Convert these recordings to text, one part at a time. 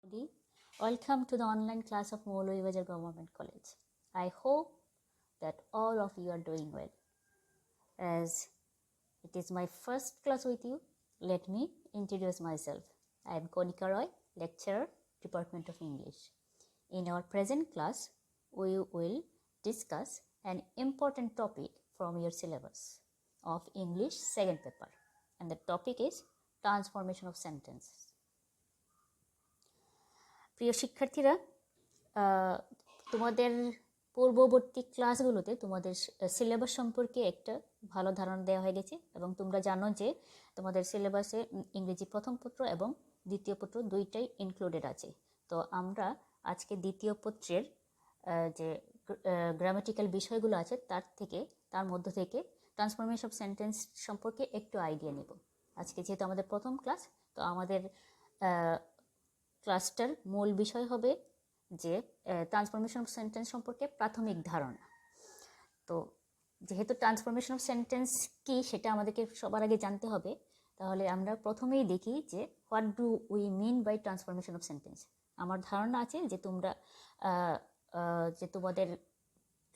everybody. Welcome to the online class of Mowloibajar Government College. I hope that all of you are doing well. As it is my first class with you, let me introduce myself. I am Konika Roy, lecturer, Department of English. In our present class, we will discuss an important topic from your syllabus of English second paper, and the topic is transformation of sentences. প্রিয় শিক্ষার্থীরা, তোমাদের পূর্ববর্তী ক্লাসগুলোতে তোমাদের syllabus সম্পর্কে একটা ভালো ধারণা দেওয়া হয়ে গেছে এবং তোমরা জানো যে তোমাদের সিলেবাসে ইংরেজি প্রথম পত্র এবং দ্বিতীয় পত্র দুইটাই ইনক্লুডেড আছে। তো আমরা আজকে দ্বিতীয় পত্রের যে গ্রামাটিক্যাল বিষয়গুলো আছে তার মধ্য থেকে ট্রান্সফরমেশন অফ সেন্টেন্স সম্পর্কে একটু আইডিয়া নেব। আজকে যেহেতু আমাদের প্রথম ক্লাস, তো আমাদের ক্লাসটার মূল বিষয় হবে যে ট্রান্সফরমেশন অফ সেন্টেন্স সম্পর্কে প্রাথমিক ধারণা। তো যেহেতু ট্রান্সফরমেশন অফ সেন্টেন্স কি সেটা আমাদেরকে সবার আগে জানতে হবে, তাহলে আমরা প্রথমেই দেখি যে what do we mean by transformation of sentence. আমার ধারণা আছে যে তোমাদের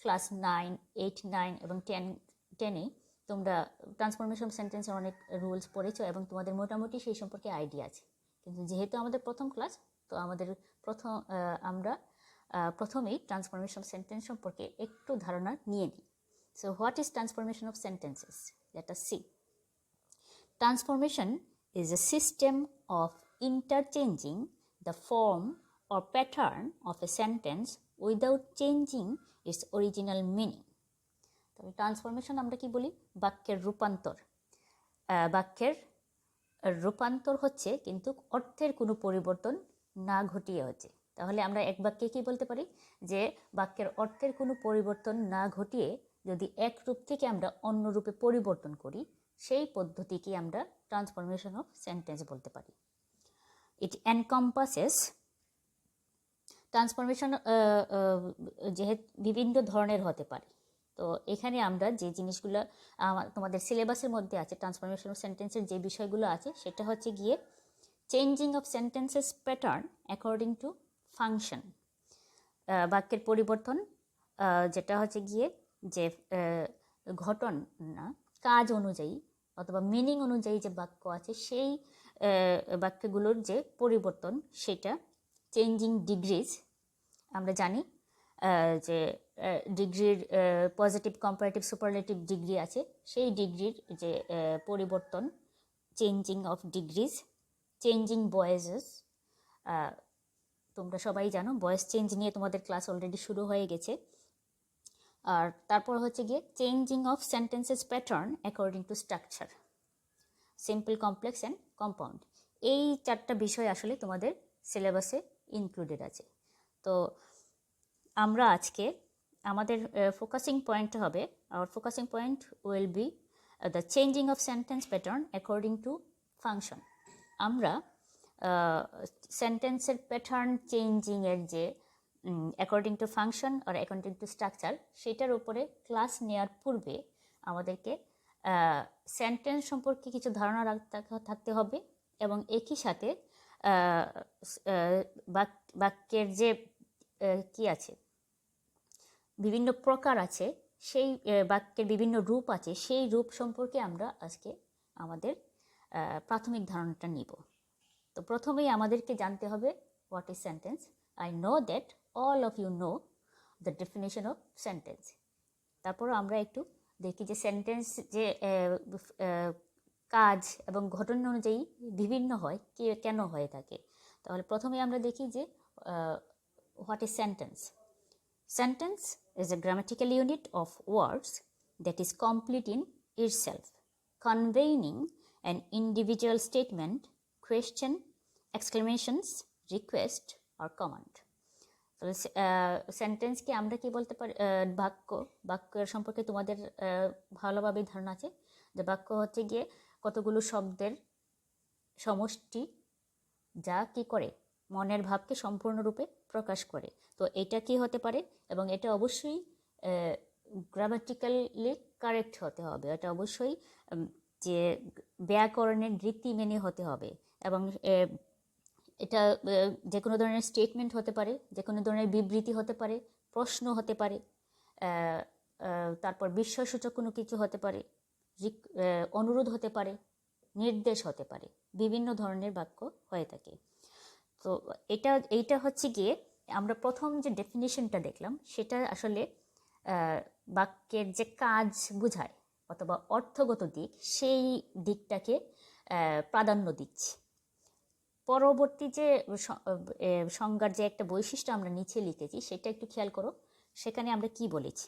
ক্লাস 9, 8, 9 এবং 10-এ তোমরা ট্রান্সফরমেশন অফ সেন্টেন্সের অনেক রুলস পড়েছো এবং তোমাদের মোটামুটি সেই সম্পর্কে আইডিয়া আছে। কিন্তু যেহেতু আমাদের প্রথম ক্লাস, তো আমরা প্রথমেই ট্রান্সফরমেশন অফ সেন্টেন্স সম্পর্কে একটু ধারণা নিয়ে নিই। So what is transformation of sentences? Let us see. Transformation is a system of interchanging the form or pattern of a sentence without changing its original meaning. তবে transformation আমরা কি বলি? বাক্যের রূপান্তর। বাক্যের রূপান্তর হচ্ছে কিন্তু অর্থের কোনো পরিবর্তন না ঘটিয়ে হচ্ছে। তাহলে আমরা এক বাক্যে কি বলতে পারি? যে বাক্যের অর্থের কোনো পরিবর্তন না ঘটিয়ে যদি এক রূপ থেকে আমরা অন্য রূপে পরিবর্তন করি, সেই পদ্ধতিকে আমরা ট্রান্সফরমেশন অফ সেন্টেন্স বলতে পারি। ইট এনকম্পাসেস ট্রান্সফরমেশন যেহেতু বিভিন্ন ধরনের হতে পারে। তো এখানে আমরা যে জিনিসগুলো তোমাদের সিলেবাসের মধ্যে আছে, ট্রান্সফরমেশন অফ সেন্টেন্সের যে বিষয়গুলো আছে সেটা হচ্ছে গিয়ে changing of sentences pattern according to function. বাক্যের পরিবর্তন, যেটা হচ্ছে গিয়ে যে ঘটনা কাজ অনুযায়ী অথবা মিনিং অনুযায়ী যে বাক্য আছে সেই বাক্যগুলোর যে পরিবর্তন, সেটা চেঞ্জিং ডিগ্রিজ। আমরা জানি যে ডিগ্রির পজিটিভ, কম্পারেটিভ, সুপারলেটিভ ডিগ্রি আছে। সেই ডিগ্রির যে পরিবর্তন, changing of degrees. Changing voices, তোমরা সবাই জানো ভয়েস চেঞ্জ নিয়ে তোমাদের ক্লাস অলরেডি শুরু হয়ে গেছে। আর তারপর হচ্ছে গিয়ে changing of sentences pattern according to structure, simple, complex and compound. এই চারটা বিষয় আসলে তোমাদের সিলেবাসে ইনক্লুডেড আছে। তো আমরা আজকে আমাদের ফোকাসিং পয়েন্ট হবে, our focusing point will be the changing of sentence pattern according to function. আমরা সেন্টেন্সের প্যাটার্ন চেঞ্জিংয়ের যে অ্যাকর্ডিং টু ফাংশন আর অ্যাকর্ডিং টু স্ট্রাকচার, সেটার উপরে ক্লাস নেওয়ার পূর্বে আমাদেরকে সেন্টেন্স সম্পর্কে কিছু ধারণা থাকতে হবে এবং একই সাথে বাক্যের যে কি আছে, বিভিন্ন প্রকার আছে, সেই বাক্যের বিভিন্ন রূপ আছে, সেই রূপ সম্পর্কে আমরা আজকে আমাদের প্রাথমিক ধারণাটা নিব। তো প্রথমেই আমাদেরকে জানতে হবে what is sentence. I know that all of you know the definition of sentence. তারপরও আমরা একটু দেখি যে সেন্টেন্স যে কাজ এবং ঘটনা অনুযায়ী বিভিন্ন হয়, কেন হয়ে থাকে। তাহলে প্রথমে আমরা দেখি যে what is sentence. Sentence is a grammatical unit of words that is complete in itself, conveying an individual statement, question, exclamations, request or command. তাহলে সেন্টেন্সকে আমরা কি বলতে পারি? বাক্যের সম্পর্কে তোমাদের ভালোভাবে ধারণা আছে যে বাক্য হচ্ছে গিয়ে কতগুলো শব্দের সমষ্টি, যা কি করে মনের ভাবকে সম্পূর্ণরূপে প্রকাশ করে। তো এটা কি হতে পারে, এবং এটা অবশ্যই গ্রামাটিক্যালি কারেক্ট হতে হবে, এটা অবশ্যই যে ব্যাকরণের রীতি মেনে হতে হবে, এবং এটা যে কোনো ধরনের স্টেটমেন্ট হতে পারে, যে কোনো ধরনের বিবৃতি হতে পারে, প্রশ্ন হতে পারে, তারপর বিস্ময়সূচক কোনো কিছু হতে পারে, অনুরোধ হতে পারে, নির্দেশ হতে পারে, বিভিন্ন ধরনের বাক্য হয়ে থাকে। তো এইটা হচ্ছে গিয়ে আমরা প্রথম যে ডেফিনিশনটা দেখলাম সেটা আসলে বাক্যের যে কাজ বোঝায় অথবা অর্থগত দিক সেই দিকটাকে প্রাধান্য দিচ্ছে। পরবর্তী যে সংজ্ঞার যে একটা বৈশিষ্ট্য আমরা নিচে লিখেছি সেটা একটু খেয়াল করো। সেখানে আমরা কি বলেছি?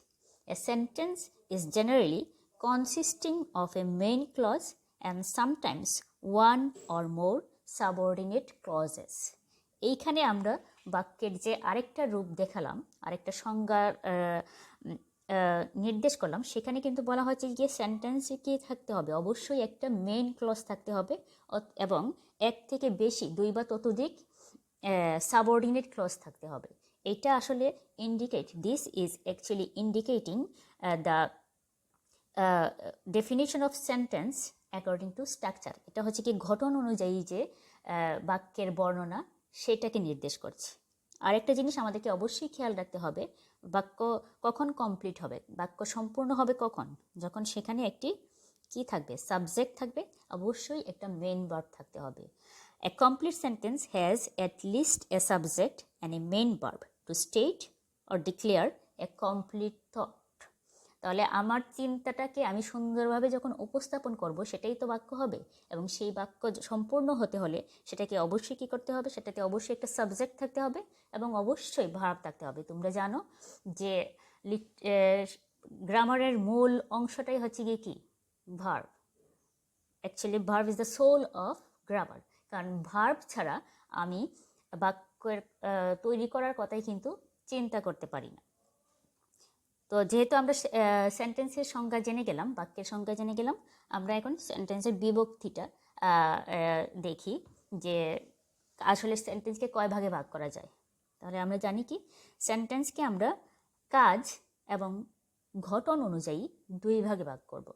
A sentence is generally consisting of a main clause and sometimes one or more subordinate clauses. এইখানে আমরা বাক্যের যে আরেকটা রূপ দেখালাম, আরেকটা সংজ্ঞার নির্দেশ করলাম, সেখানে কিন্তু বলা হয়েছে যে সেন্টেন্সে কি থাকতে হবে? অবশ্যই একটা মেইন ক্লজ থাকতে হবে এবং এক থেকে বেশি, দুই বা ততোধিক সাবঅর্ডিনেট ক্লজ থাকতে হবে। এটা আসলে this is actually indicating the definition of sentence according to structure. এটা হচ্ছে কি গঠন অনুযায়ী যে বাক্যের বর্ণনা সেটাকে নির্দেশ করছে। আরেকটা জিনিস আমাদেরকে অবশ্যই খেয়াল রাখতে হবে, বাক্য কখন কমপ্লিট হবে, বাক্য সম্পূর্ণ হবে কখন? যখন সেখানে একটি কি থাকবে? সাবজেক্ট থাকবে, অবশ্যই একটা মেইন ভার্ব থাকতে হবে। A complete sentence has at least a subject and a main verb to state or declare a complete thought. তাহলে আমার চিন্তাটাকে আমি সুন্দরভাবে যখন উপস্থাপন করব সেটাই তো বাক্য হবে, এবং সেই বাক্য সম্পূর্ণ হতে হলে সেটাকে অবশ্যই কী করতে হবে? সেটাতে অবশ্যই একটা সাবজেক্ট থাকতে হবে এবং অবশ্যই ভার্ব থাকতে হবে। তোমরা জানো যে গ্রামারের মূল অংশটাই হচ্ছে গিয়ে কি? Verb. Actually verb is the soul of grammar, কারণ ভার্ব ছাড়া আমি বাক্যের তৈরি করার কথাই কিন্তু চিন্তা করতে পারি না। তো যেহেতু আমরা সেন্টেন্সের সংজ্ঞা জেনে গেলাম, বাক্যের সংজ্ঞা জেনে গেলাম, আমরা এখন সেন্টেন্সের বিভক্তিটা দেখি যে আসলে সেন্টেন্সকে কয় ভাগে ভাগ করা যায়। তাহলে আমরা জানি কি সেন্টেন্সকে আমরা কাজ এবং ঘটন অনুযায়ী দুই ভাগে ভাগ করব।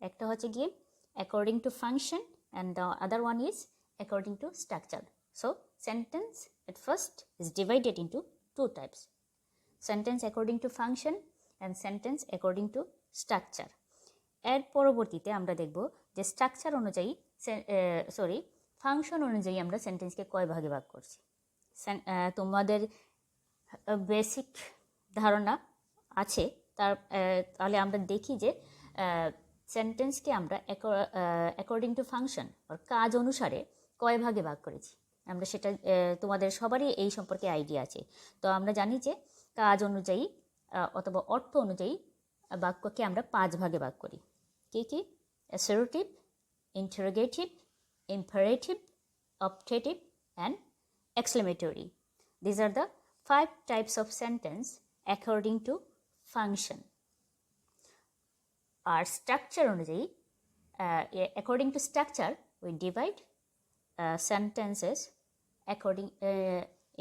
একটা হচ্ছে গিয়ে according to function and the other one is according to structure. So sentence at first is divided into two types: sentence according to function and sentence according to structure. এর পরবর্তীতে আমরা দেখব যে স্ট্রাকচার অনুযায়ী ফাংশন অনুযায়ী আমরা সেন্টেন্সকে কয় ভাগে ভাগ করছি। তোমাদের বেসিক ধারণা আছে তাহলে আমরা দেখি যে সেন্টেন্সকে আমরা অ্যাকর্ডিং টু ফাংশন আর কাজ অনুসারে কয় ভাগে ভাগ করেছি। আমরা সেটা তোমাদের সবারই এই সম্পর্কে আইডিয়া আছে। তো আমরা জানি যে কাজ অনুযায়ী অথবা অর্থ অনুযায়ী বাক্যকে আমরা 5 ভাগে ভাগ করি। কি কি? Assertive, interrogative, imperative, optative and exclamatory. These are the 5 types of sentence according to function. Our structure অনুযায়ী according to structure we divide sentences according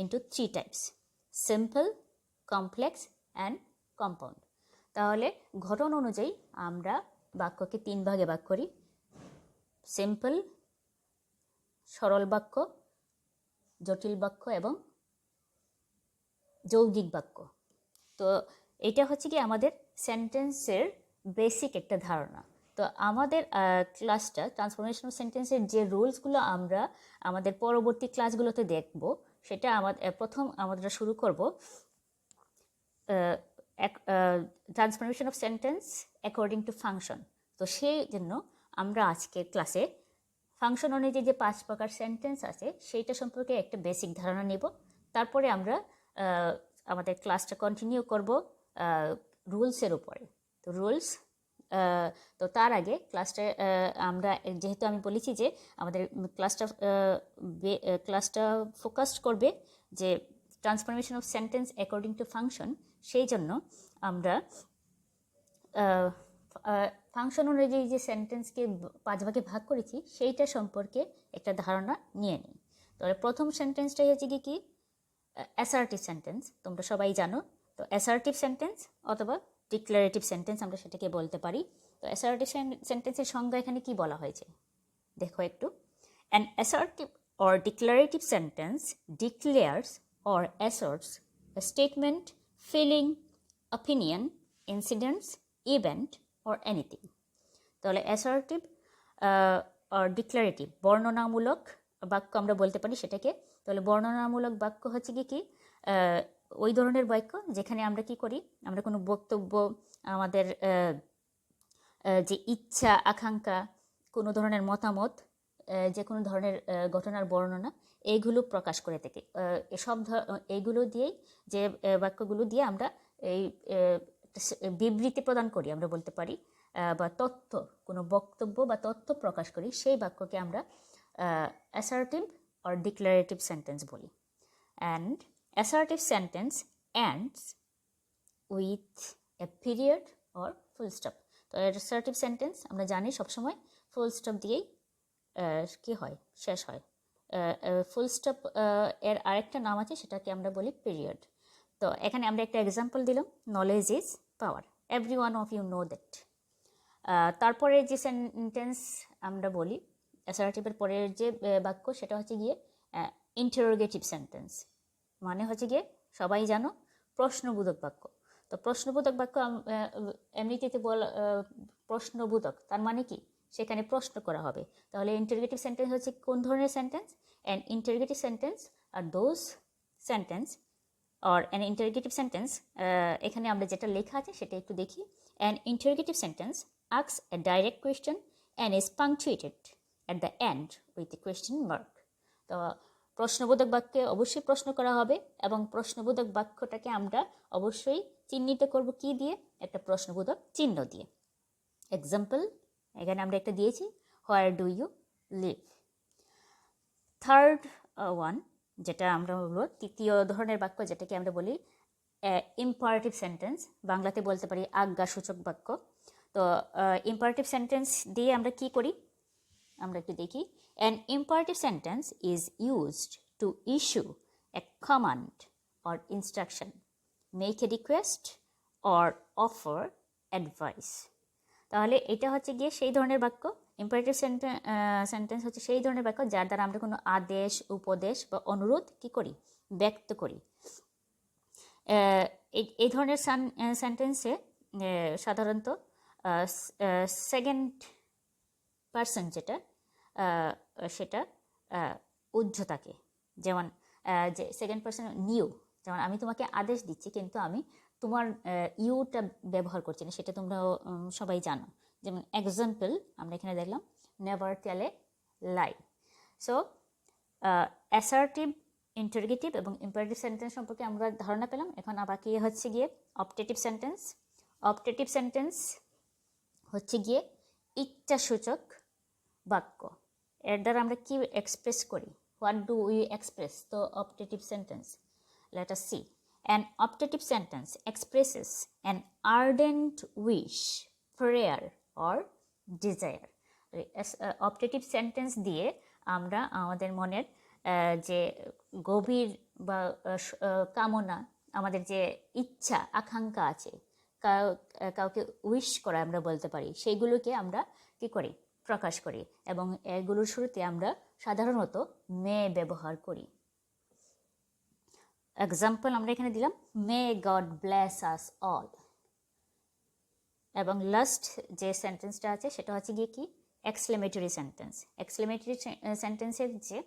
into 3 types: simple, complex and compound. তাহলে গঠন অনুযায়ী আমরা বাক্যকে 3 ভাগে ভাগ করি: সিম্পল, সরল বাক্য, জটিল বাক্য এবং যৌগিক বাক্য। তো এটা হচ্ছে কি আমাদের সেন্টেন্সের বেসিক একটা ধারণা। তো আমাদের ক্লাসটা ট্রান্সফরমেশন অফ সেন্টেন্সের যে রুলসগুলো আমরা আমাদের পরবর্তী ক্লাসগুলোতে দেখব, সেটা প্রথম আমরা শুরু করব transformation of sentence according to function. তো সেই জন্য আমরা আজকের ক্লাসে ফাংশন অনুযায়ী যে 5 প্রকার সেন্টেন্স আছে সেইটা সম্পর্কে একটা বেসিক ধারণা নেব। তারপরে আমরা আমাদের ক্লাসটা কন্টিনিউ করব রুলসের উপরে। তো রুলস, তো তার আগে ক্লাসটা আমরা যেহেতু আমি বলেছি যে আমাদের ক্লাসটা ফোকাস করবে যে transformation of sentence according to function, সেই জন্য আমরা ফাংশন অনুযায়ী যে সেন্টেন্সকে 5 ভাগে ভাগ করেছি সেইটা সম্পর্কে একটা ধারণা নিয়ে নিই। তাহলে প্রথম সেন্টেন্সটাই হচ্ছে কি অ্যাসার্টিভ সেন্টেন্স, তোমরা সবাই জানো। তো অ্যাসার্টিভ সেন্টেন্স অথবা ডিক্লারেটিভ সেন্টেন্স আমরা সেটাকে বলতে পারি। তো অ্যাসার্টিভ সেন্টেন্সের সংজ্ঞা এখানে কি বলা হয়েছে দেখো একটু। An or declarative sentence declares or asserts a statement, feeling, opinion, incidents, event, or anything. তাহলে অ্যাসার্টিভ আর ডিক্লারেটিভ বর্ণনামূলক বাক্য আমরা বলতে পারি সেটাকে। তাহলে বর্ণনামূলক বাক্য হচ্ছে কি ওই ধরনের বাক্য যেখানে আমরা কি করি, আমরা কোনো বক্তব্য, আমাদের যে ইচ্ছা, আকাঙ্ক্ষা, কোনো ধরনের মতামত, যে কোনো ধরনের ঘটনার বর্ণনা এইগুলো প্রকাশ করে থাকি। এইগুলো দিয়েই, যে বাক্যগুলো দিয়ে আমরা এই বিবৃতি প্রদান করি আমরা বলতে পারি, বা তথ্য, কোনো বক্তব্য বা তথ্য প্রকাশ করি, সেই বাক্যকে আমরা অ্যাসার্টিভ or declarative sentence বলি। and assertive sentence ends with a period or full stop। তো assertive sentence আমরা জানি সবসময় ফুল স্টপ দিয়েই কি হয়, শেষ হয়। ফুল স্টপ এর আরেকটা নাম আছে, সেটাকে আমরা বলি পিরিয়ড। তো এখানে আমরা একটা এক্সাম্পল দিলাম, knowledge is power, every one of you know that. তারপরে যে সেন্টেন্স আমরা বলি অ্যাসার্টিভের পরের যে বাক্য, সেটা হচ্ছে গিয়ে ইন্টারোগেটিভ সেন্টেন্স, মানে হচ্ছে গিয়ে সবাই জানো প্রশ্নবোধক বাক্য। তো প্রশ্নবোধক বাক্য এমনিতে প্রশ্নবোধক, তার মানে কি সেখানে প্রশ্ন করা হবে। তাহলে ইন্টারোগেটিভ সেন্টেন্স হচ্ছে কোন ধরনের সেন্টেন্স? অ্যান্ড ইন্টারোগেটিভ সেন্টেন্স আর those sentence or an interrogative sentence, এখানে আমরা যেটা লেখা আছে সেটা একটু দেখি। An interrogative sentence asks a direct question and is punctuated at the end with a question mark। তো প্রশ্নবোধক বাক্যে অবশ্যই প্রশ্ন করা হবে, এবং প্রশ্নবোধক বাক্যটাকে আমরা অবশ্যই চিহ্নিত করব কি দিয়ে? একটা প্রশ্নবোধক চিহ্ন দিয়ে। এক্সাম্পল এখানে আমরা একটা দিয়েছি, where do you live. Third one, যেটা আমরা বলবো তৃতীয় ধরনের বাক্য, যেটাকে আমরা বলি ইম্পারেটিভ সেন্টেন্স, বাংলাতে বলতে পারি আজ্ঞাসূচক বাক্য। তো ইম্পারেটিভ সেন্টেন্স দিয়ে আমরা কি করি আমরা একটু দেখি। An imperative sentence is used to issue a command or instruction, make a request or offer advice. তাহলে এটা হচ্ছে গিয়ে সেই ধরনের বাক্য, ইম্পারেটিভ সেন্টেন্স হচ্ছে সেই ধরনের বাক্য যার দ্বারা আমরা কোনো আদেশ, উপদেশ বা অনুরোধ কি করি, ব্যক্ত করি। এই ধরনের সেন্টেন্সে সাধারণত সেকেন্ড পার্সন যেটা সেটা উজ্জ্ব থাকে। যেমন যে সেকেন্ড পার্সন নিউ, যেমন আমি তোমাকে আদেশ দিচ্ছি কিন্তু আমি তোমার ইউটা ব্যবহার করছি না, সেটা তোমরা সবাই জানো। যেমন এক্সাম্পল আমরা এখানে দেখলাম, নেভার টেল এ লাই। সো অ্যাসার্টিভ, ইন্টারোগেটিভ এবং ইম্পারেটিভ সেন্টেন্স সম্পর্কে আমরা ধারণা পেলাম। এখন বাকি হচ্ছে গিয়ে অপটেটিভ সেন্টেন্স। অপটেটিভ সেন্টেন্স হচ্ছে গিয়ে ইচ্ছাসূচক বাক্য। এর দ্বারা আমরা কি এক্সপ্রেস করি, হোয়াট ডু উই এক্সপ্রেস? তো optative sentence, let us see. An optative sentence expresses an ardent wish, prayer or desire। optative sentence দিয়ে আমরা আমাদের মনের যে গভীর বা কামনা, আমাদের যে ইচ্ছা, আকাঙ্ক্ষা আছে, কাউকে উইশ করা আমরা বলতে পারি, সেইগুলোকে আমরা কি করি, প্রকাশ করি। এবং এগুলোর শুরুতে আমরা সাধারণত মে ব্যবহার করি। এক্সাম্পল আমরা এখানে দিলাম, may God bless us all. এবং লাস্ট যে সেন্টেন্সটা আছে সেটা হচ্ছে গিয়ে কি, এক্সক্লেমেটরি সেন্টেন্স। এক্সক্লেমেটরি সেন্টেন্সের যে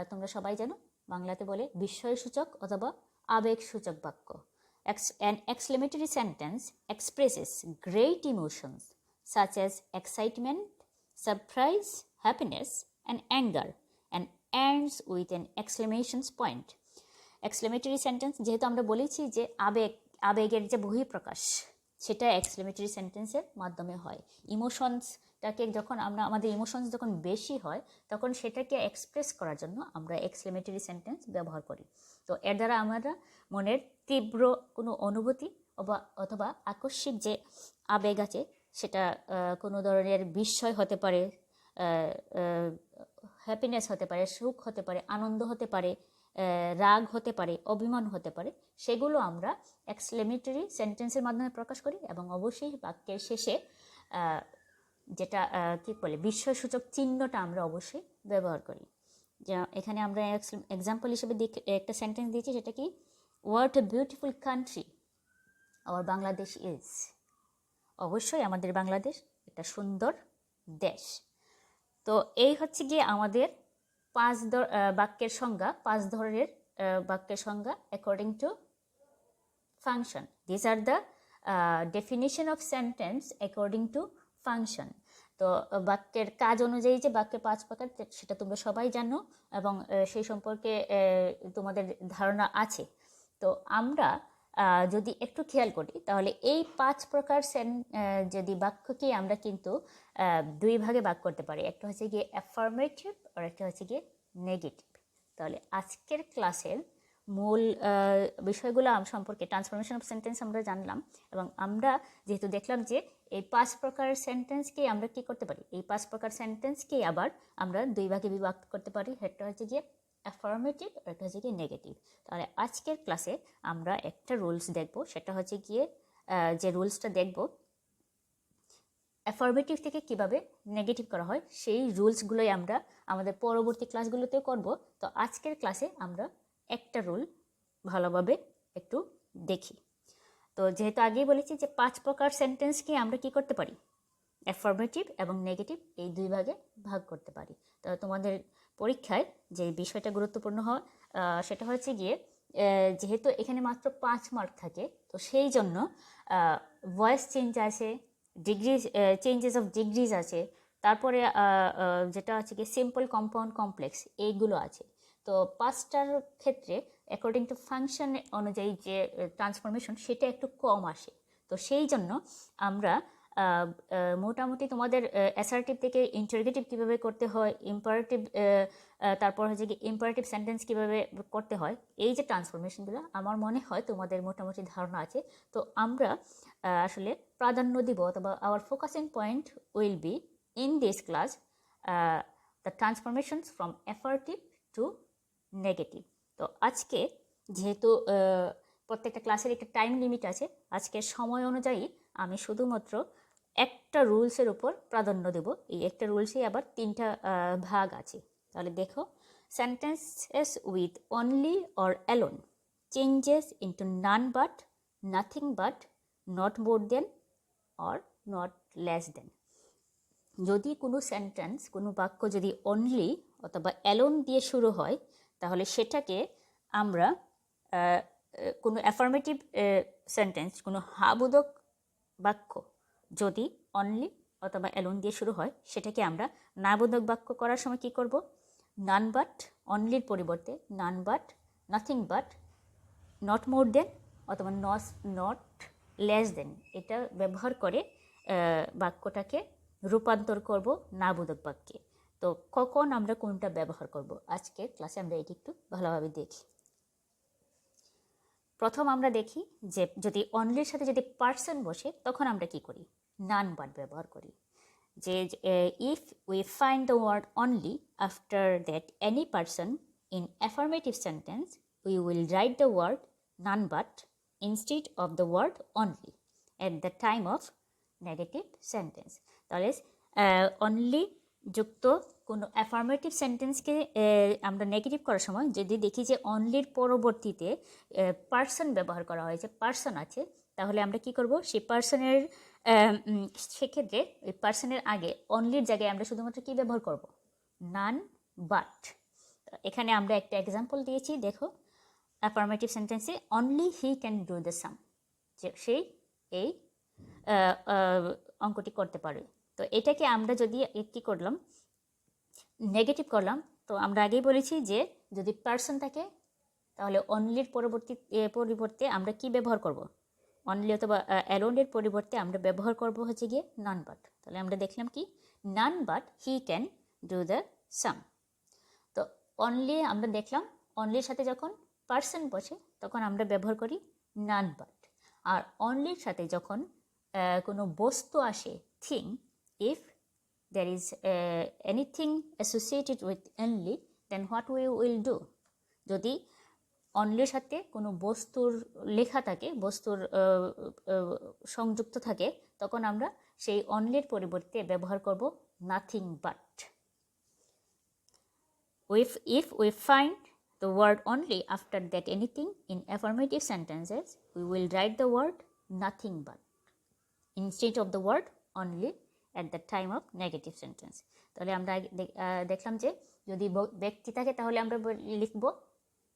তোমরা সবাই জানো বাংলাতে বলে বিস্ময়সূচক অথবা আবেগসূচক বাক্য। An exclamatory sentence expresses great emotions such as excitement, surprise, happiness, and anger, and ends with an exclamation point। Exclamatory sentence যেহেতু আমরা বলেছি যে আবেগের যে বহিঃপ্রকাশ সেটা এক্সক্লেমেটরি সেন্টেন্সের মাধ্যমে হয়। ইমোশনসটাকে যখন আমাদের ইমোশনস যখন বেশি হয় তখন সেটাকে এক্সপ্রেস করার জন্য আমরা এক্সক্লেমেটরি সেন্টেন্স ব্যবহার করি। তো এর দ্বারা আমরা মনের তীব্র কোনো অনুভূতি অথবা আকস্মিক যে আবেগ আছে সেটা কোনো ধরনের বিস্ময় হতে পারে, হ্যাপিনেস হতে পারে, সুখ হতে পারে, আনন্দ হতে পারে, রাগ হতে পারে, অভিমান হতে পারে, সেগুলো আমরা এক্সক্লেমেটরি সেন্টেন্সের মাধ্যমে প্রকাশ করি। এবং অবশ্যই বাক্যের শেষে যেটা কি বলে বিস্ময়সূচক চিহ্নটা আমরা অবশ্যই ব্যবহার করি। এখানে আমরা এক্সাম্পল হিসেবে একটা সেন্টেন্স দিয়েছি, সেটা কি, what a beautiful country our Bangladesh is. অবশ্যই আমাদের বাংলাদেশ একটা সুন্দর দেশ। তো এই হচ্ছে গিয়ে আমাদের বাক্যের সংজ্ঞা, 5 ধরনের বাক্যের সংজ্ঞা according to function. These are the definition of sentence according to function. তো বাক্যের কাজ অনুযায়ী যে বাক্যের 5 প্রকার, সেটা তোমরা সবাই জানো এবং সেই সম্পর্কে তোমাদের ধারণা আছে। তো আমরা যদি একটু খেয়াল করি তাহলে এই 5 প্রকার যদি বাক্যকে আমরা কিন্তু 2 ভাগে ভাগ করতে পারি। একটা হচ্ছে গিয়ে অ্যাফার্মেটিভ আর একটা হচ্ছে গিয়ে নেগেটিভ। তাহলে আজকের ক্লাসের মূল বিষয়গুলো সম্পর্কে ট্রান্সফরমেশন অফ সেন্টেন্স আমরা জানলাম, এবং আমরা যেহেতু দেখলাম যে এই 5 প্রকার সেন্টেন্সকে আমরা কি করতে পারি, এই 5 প্রকার সেন্টেন্সকে আবার আমরা 2 ভাগে বিভক্ত করতে পারি। একটা হচ্ছে গিয়ে অ্যাফার্মেটিভ আর একটা হচ্ছে গিয়ে নেগেটিভ। তাহলে আজকের ক্লাসে আমরা একটা রুলস দেখব, সেটা হচ্ছে গিয়ে যে রুলসটা দেখব অ্যাফার্মেটিভ থেকে কিভাবে নেগেটিভ করা হয়, সেই রুলসগুলোই আমরা আমাদের পরবর্তী ক্লাসগুলোতেও করব। তো আজকের ক্লাসে আমরা একটা রুল ভালোভাবে একটু দেখি। তো যেহেতু আগেই বলেছি যে 5 প্রকার সেন্টেন্সকে আমরা কি করতে পারি, অ্যাফার্মেটিভ এবং নেগেটিভ এই 2 ভাগে ভাগ করতে পারি। তো তোমাদের পরীক্ষায় যে বিষয়টা গুরুত্বপূর্ণ হয় সেটা হচ্ছে গিয়ে যেহেতু এখানে মাত্র 5 মার্ক থাকে, তো সেই জন্য ভয়েস চেঞ্জ আছে, ডিগ্রি চেঞ্জেস অফ ডিগ্রিজ আছে, তারপরে যেটা হচ্ছে কি সিম্পল, কম্পাউন্ড, কমপ্লেক্স, এইগুলো আছে। তো 5টার ক্ষেত্রে অ্যাকর্ডিং টু ফাংশন অনুযায়ী যে ট্রান্সফরমেশন সেটা একটু কম আসে। তো সেই জন্য আমরা মোটামুটি তোমাদের অ্যাসার্টিভ থেকে ইন্টারগেটিভ কীভাবে করতে হয়, ইম্পারেটিভ, তারপর হচ্ছে কি ইম্পারেটিভ সেন্টেন্স কীভাবে করতে হয়, এই যে ট্রান্সফরমেশনগুলো আমার মনে হয় তোমাদের মোটামুটি ধারণা আছে। তো আমরা আসলে প্রাধান্য দিব, অথবা our focusing point will be in this class the transformations from affirmative to negative. তো আজকে যেহেতু প্রত্যেকটা ক্লাসের একটা টাইম লিমিট আছে, আজকের সময় অনুযায়ী আমি শুধুমাত্র একটা রুলসের উপর প্রাধান্য দেব। এই একটা রুলসেই আবার 3টা ভাগ আছে। তাহলে দেখো, sentences with only or alone changes into naan but, nothing but, not more than or not less দেন। যদি কোনো সেন্টেন্স, কোনো বাক্য যদি অনলি অথবা অ্যালোন দিয়ে শুরু হয়, তাহলে সেটাকে আমরা কোনো অ্যাফার্মেটিভ সেন্টেন্স, কোনো হাবোধক বাক্য যদি অনলি অথবা অ্যালোন দিয়ে শুরু হয়, সেটাকে আমরা নাবোধক বাক্য করার সময় কি করব, নান বাট, অনলির পরিবর্তে none but, nothing but, not more than অথবা নট লেস দেন, এটা ব্যবহার করে বাক্যটাকে রূপান্তর করব নাবোধক বাক্যে। তো কখন আমরা কোনটা ব্যবহার করব, আজকের ক্লাসে আমরা এটি একটু ভালোভাবে দেখি। প্রথম আমরা দেখি যে যদি অনলির সাথে যদি পার্সন বসে, তখন আমরা কি করি, নান বাট ব্যবহার করি। যে if we find the word only after that any person in affirmative sentence, we will write the word none but instead of the word only at the time of negative sentence. তাহলে only যুক্ত কোনো affirmative সেন্টেন্সকে আমরা negative করার সময় যদি দেখি যে অনলির পরবর্তীতে পার্সন ব্যবহার করা হয়েছে, পার্সন আছে, তাহলে আমরা কি করব, সেই পার্সনের সেক্ষেত্রে ওই পার্সনের আগে অনলির জায়গায় আমরা শুধুমাত্র কি ব্যবহার করব, নান বাট। এখানে আমরা একটা এক্সাম্পল দিয়েছি, দেখো, অ্যাফার্মেটিভ সেন্টেন্সে only he can do the same, যে সেই এই অঙ্কটি করতে পারে। তো এটাকে আমরা যদি কি করলাম, নেগেটিভ করলাম, তো আমরা আগেই বলেছি যে যদি পার্সন থাকে তাহলে অনলির পরিবর্তে আমরা কি ব্যবহার করব, অনলি অথবা অ্যালোনের পরিবর্তে আমরা ব্যবহার করব হচ্ছে গিয়ে নান বাট। তাহলে আমরা দেখলাম কি, none but he can do the same. তো অনলি আমরা দেখলাম, অনলির সাথে যখন পার্সন বসে তখন আমরা ব্যবহার করি নান বাট। আর অনলির সাথে যখন কোনো বস্তু আসে, thing, if there is anything associated with only, then what we will do, যদি অনলির সাথে কোনো বস্তুর লেখা থাকে, বস্তুর সংযুক্ত থাকে, তখন আমরা সেই অনলির পরিবর্তে ব্যবহার করব nothing but. If we find the word only after that anything in affirmative sentences, we will write the word nothing but instead of the word only at the time of negative sentence. তাহলে আমরা দেখলাম যে যদি ব্যক্তি থাকে তাহলে আমরা লিখব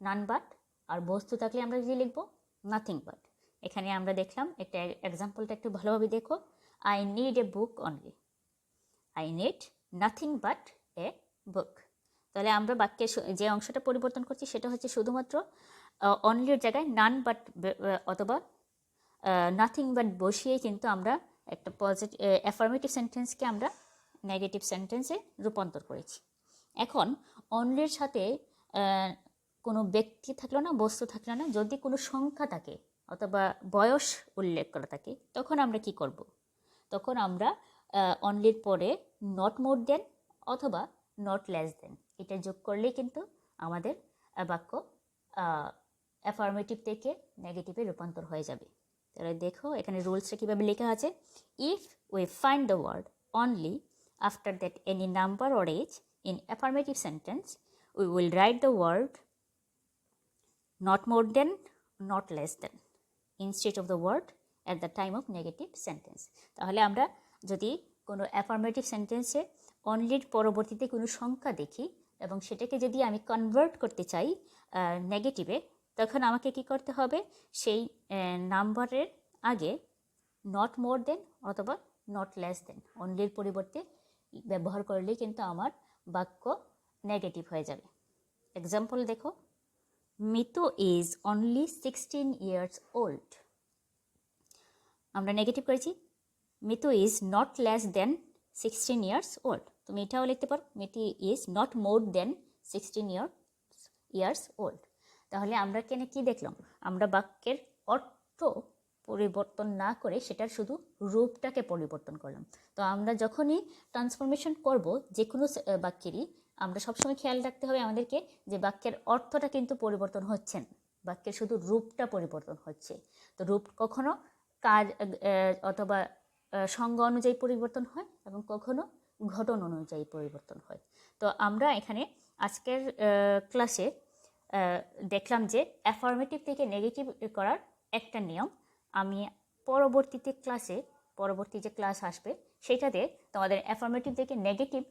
none but, আর বস্তু থাকলে আমরা কি লিখব nothing but. এখানে আমরা দেখলাম একটা এক্সাম্পলটা একটু ভালোভাবে দেখো, I need a book only. I need nothing but a book. তাহলে আমরা বাক্যের যে অংশটা পরিবর্তন করছি সেটা হচ্ছে শুধুমাত্র অনলির জায়গায় নান বাট অথবা নাথিং বাট বসিয়ে কিন্তু আমরা একটা পজিটিভ অ্যাফার্মেটিভ সেন্টেন্সকে আমরা নেগেটিভ সেন্টেন্সে রূপান্তর করেছি। এখন অনলির সাথে কোনো ব্যক্তি থাকলো না, বস্তু থাকলো না, যদি কোনো সংখ্যা থাকে অথবা বয়স উল্লেখ করা থাকে তখন আমরা কি করব? তখন আমরা অনলির পরে নট মোর দেন অথবা নট লেস দেন এটা যোগ করলেই কিন্তু আমাদের বাক্য অ্যাফার্মেটিভ থেকে নেগেটিভে রূপান্তর হয়ে যাবে। তাহলে দেখো এখানে রুলসটা কীভাবে লেখা আছে, if we find the word only after that any number or age in affirmative sentence we will write the word not more than not less than instead of the word at the time of negative sentence. তাহলে আমরা যদি কোনো affirmative সেন্টেন্সে অনলির পরবর্তীতে কোনো সংখ্যা দেখি এবং সেটাকে যদি আমি কনভার্ট করতে চাই নেগেটিভে, তখন আমাকে কি করতে হবে, সেই নাম্বারের আগে নট মোর দেন অথবা নট লেস দেন অনলির পরিবর্তে ব্যবহার করলেই কিন্তু আমার বাক্য নেগেটিভ হয়ে যাবে। এক্সাম্পল দেখো, Mitu is only 16 years old. আমরা নেগেটিভ করেছি, Mitu is not less than 16 years old. তুমি এটাও লিখতে পারো, Mitu is not more than 16 years old. তাহলে আমরা কেন কি দেখলাম, আমরা বাক্যের অর্থ পরিবর্তন না করে সেটার শুধু রূপটাকে পরিবর্তন করলাম। তো আমরা যখনই ট্রান্সফরমেশন করব যে কোনো বাক্যেরই আমরা সবসময় খেয়াল রাখতে হবে আমাদেরকে যে বাক্যের অর্থটা কিন্তু পরিবর্তন হচ্ছে না, বাক্যের শুধু রূপটা পরিবর্তন হচ্ছে। তো রূপ কখনো কাজ অথবা সংজ্ঞা অনুযায়ী পরিবর্তন হয় এবং কখনো ঘটন অনুযায়ী পরিবর্তন হয়। তো আমরা এখানে আজকের ক্লাসে দেখলাম যে অ্যাফার্মেটিভ থেকে নেগেটিভ করার একটা নিয়ম। আমি পরবর্তী যে ক্লাস আসবে সেটাতে তোমাদের অ্যাফার্মেটিভ থেকে নেগেটিভ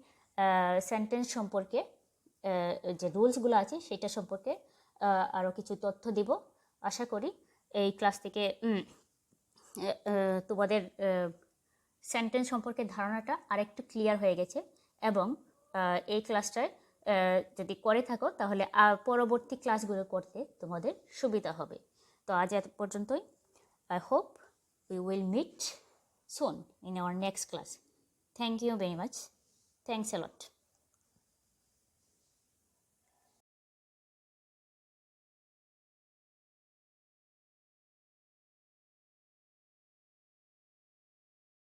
সেন্টেন্স সম্পর্কে যে রুলসগুলো আছে সেটা সম্পর্কে আরও কিছু তথ্য দিব। আশা করি এই ক্লাস থেকে তোমাদের সেন্টেন্স সম্পর্কে ধারণাটা আরেকটু ক্লিয়ার হয়ে গেছে এবং এই ক্লাসটায় যদি করে থাকো তাহলে পরবর্তী ক্লাসগুলো করতে তোমাদের সুবিধা হবে। তো আজ এত পর্যন্তই। I hope we will meet soon in our next class. Thank you very much. Thanks a lot.